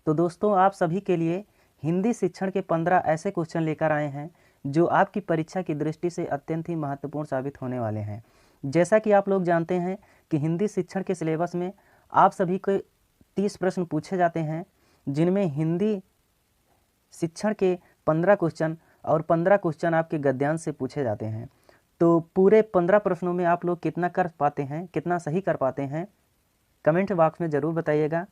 तो दोस्तों आप सभी के लिए हिंदी शिक्षण के 15 ऐसे क्वेश्चन लेकर आए हैं जो आपकी परीक्षा की दृष्टि से अत्यंत ही महत्वपूर्ण साबित होने वाले हैं। जैसा कि आप लोग जानते हैं कि हिंदी शिक्षण के सिलेबस में आप सभी को 30 प्रश्न पूछे जाते हैं, जिनमें हिंदी शिक्षण के 15 क्वेश्चन और 15 क्वेश्चन आपके गद्यांश से पूछे जाते हैं। तो पूरे 15 प्रश्नों में आप लोग कितना कर पाते हैं, कितना सही कर पाते हैं, कमेंट बॉक्स में ज़रूर बताइएगा।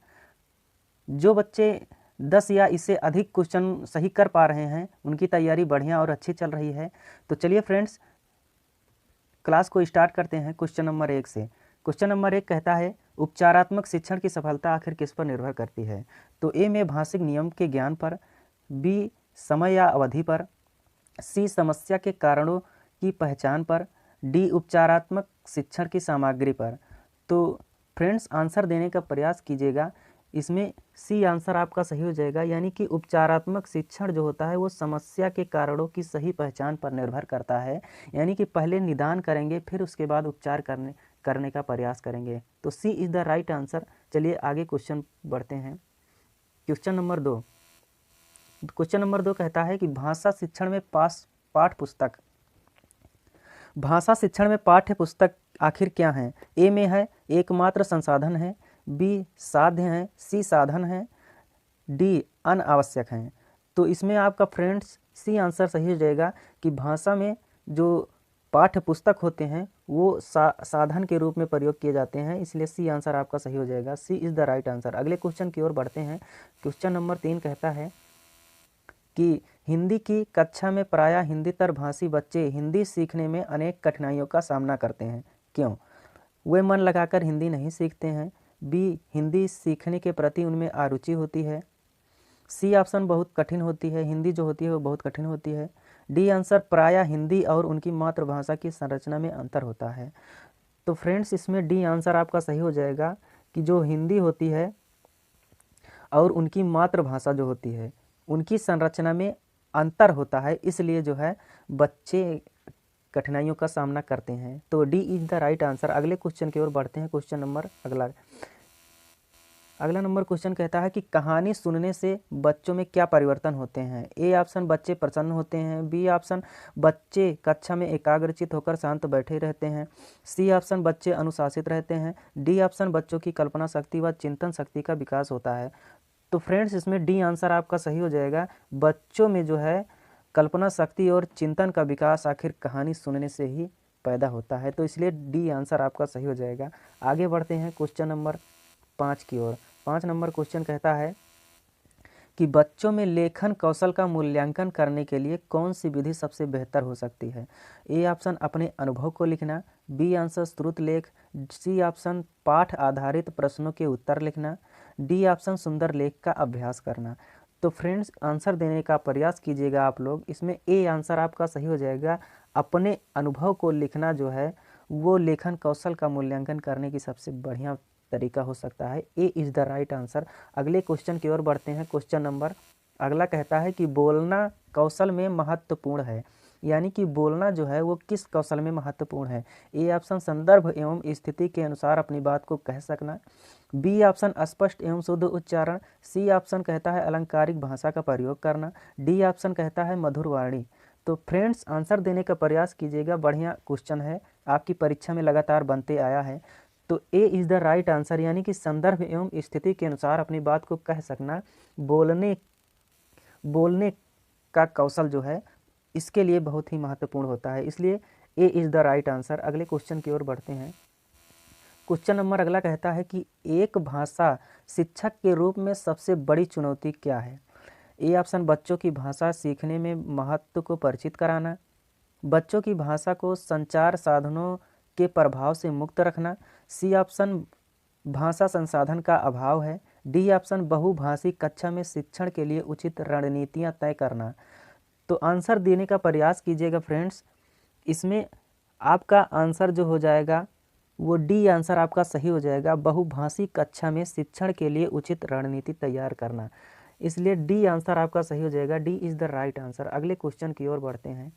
जो बच्चे 10 या इससे अधिक क्वेश्चन सही कर पा रहे हैं उनकी तैयारी बढ़िया और अच्छी चल रही है। तो चलिए फ्रेंड्स, क्लास को स्टार्ट करते हैं क्वेश्चन नंबर 1 से। क्वेश्चन नंबर 1 कहता है, उपचारात्मक शिक्षण की सफलता आखिर किस पर निर्भर करती है? तो ए में भाषिक नियम के ज्ञान पर, बी समय या अवधि पर, सी समस्या के कारणों की पहचान पर, डी उपचारात्मक शिक्षण की सामग्री पर। तो फ्रेंड्स आंसर देने का प्रयास कीजिएगा। इसमें सी आंसर आपका सही हो जाएगा, यानी कि उपचारात्मक शिक्षण जो होता है वो समस्या के कारणों की सही पहचान पर निर्भर करता है। यानी कि पहले निदान करेंगे फिर उसके बाद उपचार करने का प्रयास करेंगे। तो सी इज़ द राइट आंसर। चलिए आगे क्वेश्चन बढ़ते हैं। Question number 2। क्वेश्चन नंबर 2 कहता है कि भाषा शिक्षण में पाठ्य पुस्तक आखिर क्या है? ए में है एकमात्र संसाधन है, बी साध्य है, सी साधन है, डी अनावश्यक है। तो इसमें आपका फ्रेंड्स सी आंसर सही हो जाएगा कि भाषा में जो पाठ्य पुस्तक होते हैं वो साधन के रूप में प्रयोग किए जाते हैं, इसलिए सी आंसर आपका सही हो जाएगा। सी इज़ द राइट आंसर। अगले क्वेश्चन की ओर बढ़ते हैं। क्वेश्चन नंबर 3 कहता है कि हिंदी की कक्षा में प्रायः हिंदीतर भाषी बच्चे हिंदी सीखने में अनेक कठिनाइयों का सामना करते हैं, क्यों? वे मन लगाकर हिंदी नहीं सीखते हैं, बी हिंदी सीखने के प्रति उनमें अरुचि होती है, सी ऑप्शन बहुत कठिन होती है, हिंदी जो होती है वो बहुत कठिन होती है, डी आंसर प्रायः हिंदी और उनकी मातृभाषा की संरचना में अंतर होता है। तो फ्रेंड्स इसमें डी आंसर आपका सही हो जाएगा कि जो हिंदी होती है और उनकी मातृभाषा जो होती है उनकी संरचना में अंतर होता है, इसलिए जो है बच्चे कठिनाइयों का सामना करते हैं। तो D is the right answer. अगले क्वेश्चन की ओर बढ़ते हैं। क्वेश्चन नंबर अगला नंबर क्वेश्चन कहता है कि कहानी सुनने से बच्चों में क्या परिवर्तन होते हैं? ए ऑप्शन बच्चे प्रसन्न होते हैं, बी ऑप्शन बच्चे कक्षा में एकाग्रचित होकर शांत बैठे रहते हैं, सी ऑप्शन बच्चे अनुशासित रहते हैं, डी ऑप्शन बच्चों की कल्पना शक्ति व चिंतन शक्ति का विकास होता है। तो फ्रेंड्स इसमें डी आंसर आपका सही हो जाएगा। बच्चों में जो है कल्पना शक्ति और चिंतन का विकास आखिर कहानी सुनने से ही पैदा होता है, तो इसलिए डी आंसर आपका सही हो जाएगा। आगे बढ़ते हैं क्वेश्चन नंबर 5 की ओर। 5 नंबर क्वेश्चन कहता है कि बच्चों में लेखन कौशल का मूल्यांकन करने के लिए कौन सी विधि सबसे बेहतर हो सकती है? ए ऑप्शन अपने अनुभव को लिखना, बी आंसर श्रुत लेख, सी ऑप्शन पाठ आधारित प्रश्नों के उत्तर लिखना, डी ऑप्शन सुंदर लेख का अभ्यास करना। तो फ्रेंड्स आंसर देने का प्रयास कीजिएगा आप लोग। इसमें ए आंसर आपका सही हो जाएगा। अपने अनुभव को लिखना जो है वो लेखन कौशल का मूल्यांकन करने की सबसे बढ़िया तरीका हो सकता है। A is the right answer. अगले क्वेश्चन की ओर बढ़ते हैं। क्वेश्चन नंबर अगला कहता है कि बोलना कौशल में महत्वपूर्ण है, यानी कि बोलना जो है वो किस कौशल में महत्वपूर्ण है? ए ऑप्शन संदर्भ एवं स्थिति के अनुसार अपनी बात को कह सकना, बी ऑप्शन स्पष्ट एवं शुद्ध उच्चारण, सी ऑप्शन कहता है अलंकारिक भाषा का प्रयोग करना, डी ऑप्शन कहता है मधुर वाणी। तो फ्रेंड्स आंसर देने का प्रयास कीजिएगा, बढ़िया क्वेश्चन है, आपकी परीक्षा में लगातार बनते आया है। तो A is the right answer, यानी कि संदर्भ एवं स्थिति के अनुसार अपनी बात को कह सकना बोलने का कौशल जो है इसके लिए बहुत ही महत्वपूर्ण होता है, इसलिए A is the right answer. अगले क्वेश्चन की ओर बढ़ते हैं। क्वेश्चन नंबर अगला कहता है कि एक भाषा शिक्षक के रूप में सबसे बड़ी चुनौती क्या है? ए ऑप्शन बच्चों की भाषा सीखने में महत्व को परिचित कराना, बच्चों की भाषा को संचार साधनों के प्रभाव से मुक्त रखना, सी ऑप्शन भाषा संसाधन का अभाव है, डी ऑप्शन बहुभाषी कक्षा में शिक्षण के लिए उचित रणनीतियां तय करना। तो आंसर देने का प्रयास कीजिएगा फ्रेंड्स। इसमें आपका आंसर जो हो जाएगा वो डी आंसर आपका सही हो जाएगा, बहुभाषी कक्षा में शिक्षण के लिए उचित रणनीति तैयार करना, इसलिए डी आंसर आपका सही हो जाएगा। D is the right answer. अगले क्वेश्चन की ओर बढ़ते हैं।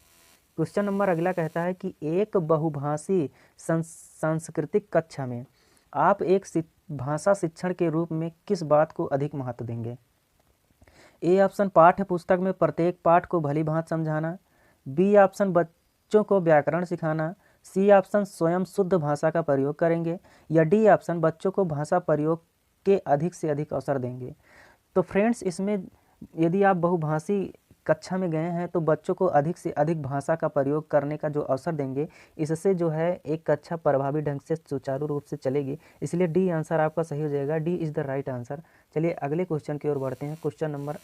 क्वेश्चन नंबर अगला कहता है कि एक बहुभाषी सांस्कृतिक कक्षा में आप एक भाषा शिक्षण के रूप में किस बात को अधिक महत्व देंगे? ए ऑप्शन पाठ्य पुस्तक में प्रत्येक पाठ को भली भांति समझाना। बी ऑप्शन बच्चों को व्याकरण सिखाना। सी ऑप्शन स्वयं शुद्ध भाषा का प्रयोग करेंगे। या डी ऑप्शन बच्चों को भाषा प्रयोग के अधिक से अधिक अवसर देंगे। तो फ्रेंड्स, इसमें यदि आप बहुभाषी कक्षा में गए हैं तो बच्चों को अधिक से अधिक भाषा का प्रयोग करने का जो अवसर देंगे, इससे जो है एक कक्षा प्रभावी ढंग से सुचारू रूप से चलेगी। इसलिए डी आंसर आपका सही हो जाएगा। D is the right answer. चलिए अगले क्वेश्चन की ओर बढ़ते हैं। क्वेश्चन नंबर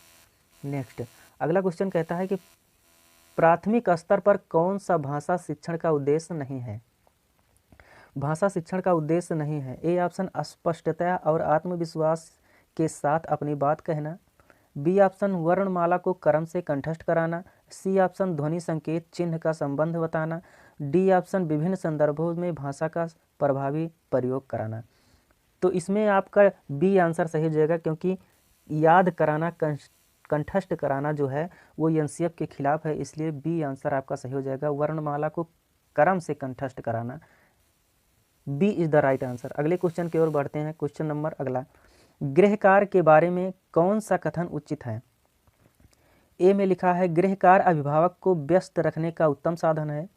नेक्स्ट, अगला क्वेश्चन कहता है कि प्राथमिक स्तर पर कौन सा भाषा शिक्षण का उद्देश्य नहीं है। भाषा शिक्षण का उद्देश्य नहीं है। ए ऑप्शन स्पष्टता और आत्मविश्वास के साथ अपनी बात कहना। बी ऑप्शन वर्णमाला को क्रम से कंठस्थ कराना। सी ऑप्शन ध्वनि संकेत चिन्ह का संबंध बताना। डी ऑप्शन विभिन्न संदर्भों में भाषा का प्रभावी प्रयोग कराना। तो इसमें आपका बी आंसर सही हो जाएगा, क्योंकि याद कराना, कंठस्थ कराना जो है वो एनसीएफ के खिलाफ है। इसलिए बी आंसर आपका सही हो जाएगा। वर्णमाला को क्रम से कंठस्थ कराना, B is the right answer. अगले क्वेश्चन की ओर बढ़ते हैं। क्वेश्चन नंबर अगला, गृह कार्य के बारे में कौन सा कथन उचित है। ए में लिखा है गृह कार्य अभिभावक को व्यस्त रखने का उत्तम साधन है।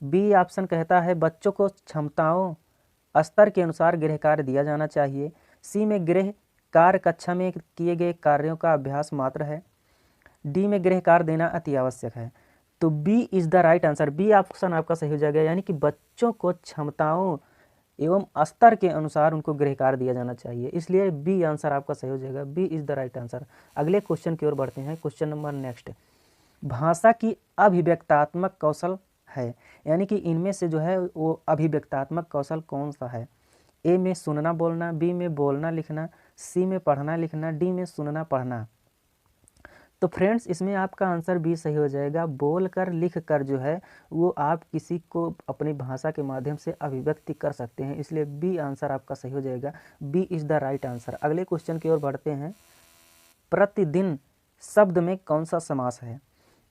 बी ऑप्शन कहता है बच्चों को क्षमताओं स्तर के अनुसार गृह कार्य दिया जाना चाहिए। सी में गृह कार्य कक्षा में किए गए कार्यों का अभ्यास मात्र है। डी में गृह कार्य देना अति आवश्यक है। तो B is the right answer. B option आपका सही हो जाएगा, यानी कि बच्चों को क्षमताओं एवं स्तर के अनुसार उनको गृह कार्य दिया जाना चाहिए। इसलिए बी आंसर आपका सही हो जाएगा। B is the right answer. अगले क्वेश्चन की ओर बढ़ते हैं। क्वेश्चन नंबर नेक्स्ट, भाषा की अभिव्यक्तात्मक कौशल है, यानी कि इनमें से जो है वो अभिव्यक्तात्मक कौशल कौन सा है। ए में सुनना बोलना, बी में बोलना लिखना, सी में पढ़ना लिखना, डी में सुनना पढ़ना। तो फ्रेंड्स, इसमें आपका आंसर बी सही हो जाएगा। बोल कर लिख कर जो है वो आप किसी को अपनी भाषा के माध्यम से अभिव्यक्ति कर सकते हैं। इसलिए बी आंसर आपका सही हो जाएगा। B is the right answer. अगले क्वेश्चन की ओर बढ़ते हैं। प्रतिदिन शब्द में कौन सा समास है।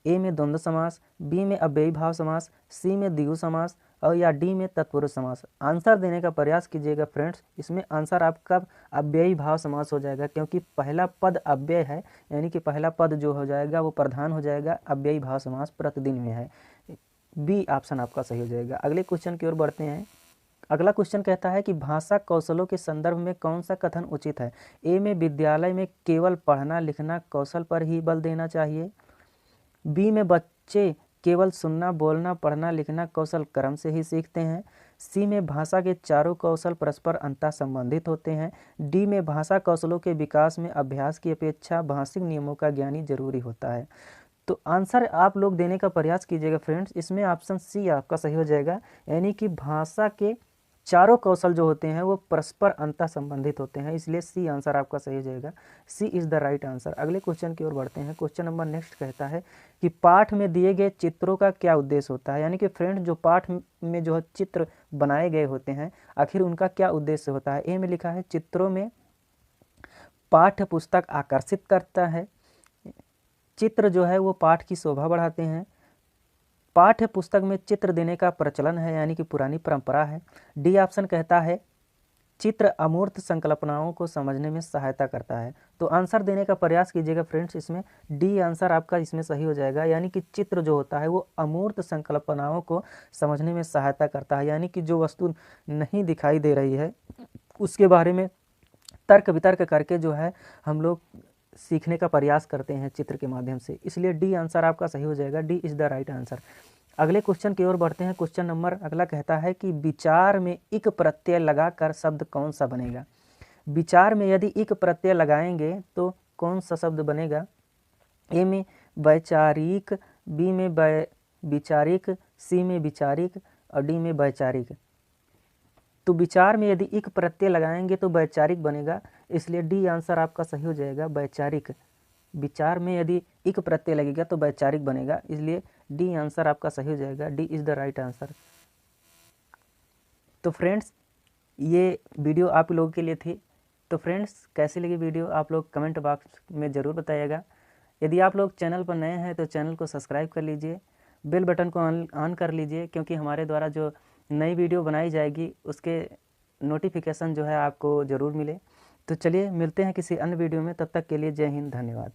ए में द्वंद्व समास, बी में अव्ययी भाव समास, सी में द्विगु समास और या डी में तत्पुरुष समास। आंसर देने का प्रयास कीजिएगा फ्रेंड्स। इसमें आंसर आपका अव्ययी भाव समास हो जाएगा, क्योंकि पहला पद अव्यय है, यानी कि पहला पद जो हो जाएगा वो प्रधान हो जाएगा। अव्ययी भाव समास प्रतिदिन में है। बी ऑप्शन आपका सही हो जाएगा। अगले क्वेश्चन की ओर बढ़ते हैं। अगला क्वेश्चन कहता है कि भाषा कौशलों के संदर्भ में कौन सा कथन उचित है। ए में विद्यालय में केवल पढ़ना लिखना कौशल पर ही बल देना चाहिए। बी में बच्चे केवल सुनना बोलना पढ़ना लिखना कौशल क्रम से ही सीखते हैं। सी में भाषा के चारों कौशल परस्पर अंतः संबंधित होते हैं। डी में भाषा कौशलों के विकास में अभ्यास की अपेक्षा भाषिक नियमों का ज्ञान ही जरूरी होता है। तो आंसर आप लोग देने का प्रयास कीजिएगा फ्रेंड्स। इसमें ऑप्शन सी आपका सही हो जाएगा, यानी कि भाषा के चारों कौशल जो होते हैं वो परस्पर अंतः संबंधित होते हैं। इसलिए सी आंसर आपका सही हो जाएगा। सी इज द राइट आंसर। अगले क्वेश्चन की ओर बढ़ते हैं। क्वेश्चन नंबर नेक्स्ट कहता है कि पाठ में दिए गए चित्रों का क्या उद्देश्य होता है, यानी कि फ्रेंड्स जो पाठ में जो चित्र बनाए गए होते हैं आखिर उनका क्या उद्देश्य होता है। ए में लिखा है चित्रों में पाठ्य पुस्तक आकर्षित करता है। चित्र जो है वो पाठ की शोभा बढ़ाते हैं। पाठ्य पुस्तक में चित्र देने का प्रचलन है, यानी कि पुरानी परंपरा है। डी ऑप्शन कहता है चित्र अमूर्त संकल्पनाओं को समझने में सहायता करता है। तो आंसर देने का प्रयास कीजिएगा फ्रेंड्स। इसमें डी आंसर आपका इसमें सही हो जाएगा, यानी कि चित्र जो होता है वो अमूर्त संकल्पनाओं को समझने में सहायता करता है, यानी कि जो वस्तु नहीं दिखाई दे रही है उसके बारे में तर्क वितर्क करके जो है हम लोग सीखने का प्रयास करते हैं चित्र के माध्यम से। इसलिए डी आंसर आपका सही हो जाएगा। D is the right answer. अगले क्वेश्चन की ओर बढ़ते हैं। क्वेश्चन नंबर अगला कहता है कि विचार में इक प्रत्यय लगाकर शब्द कौन सा बनेगा। विचार में यदि इक प्रत्यय लगाएंगे तो कौन सा शब्द बनेगा। ए में वैचारिक, बी में विचारिक, सी में विचारिक और डी में वैचारिक। तो विचार में यदि इक प्रत्यय लगाएंगे तो वैचारिक बनेगा। इसलिए डी आंसर आपका सही हो जाएगा, वैचारिक। विचार में यदि इक प्रत्यय लगेगा तो वैचारिक बनेगा। इसलिए डी आंसर आपका सही हो जाएगा। D is the right answer. तो फ्रेंड्स, ये वीडियो आप लोगों के लिए थी। तो फ्रेंड्स, कैसी लगी वीडियो आप लोग कमेंट बॉक्स में ज़रूर बताइएगा। यदि आप लोग चैनल पर नए हैं तो चैनल को सब्सक्राइब कर लीजिए, बेल बटन को ऑन कर लीजिए, क्योंकि हमारे द्वारा जो नई वीडियो बनाई जाएगी उसके नोटिफिकेशन जो है आपको ज़रूर मिले। तो चलिए मिलते हैं किसी अन्य वीडियो में, तब तक के लिए जय हिंद, धन्यवाद।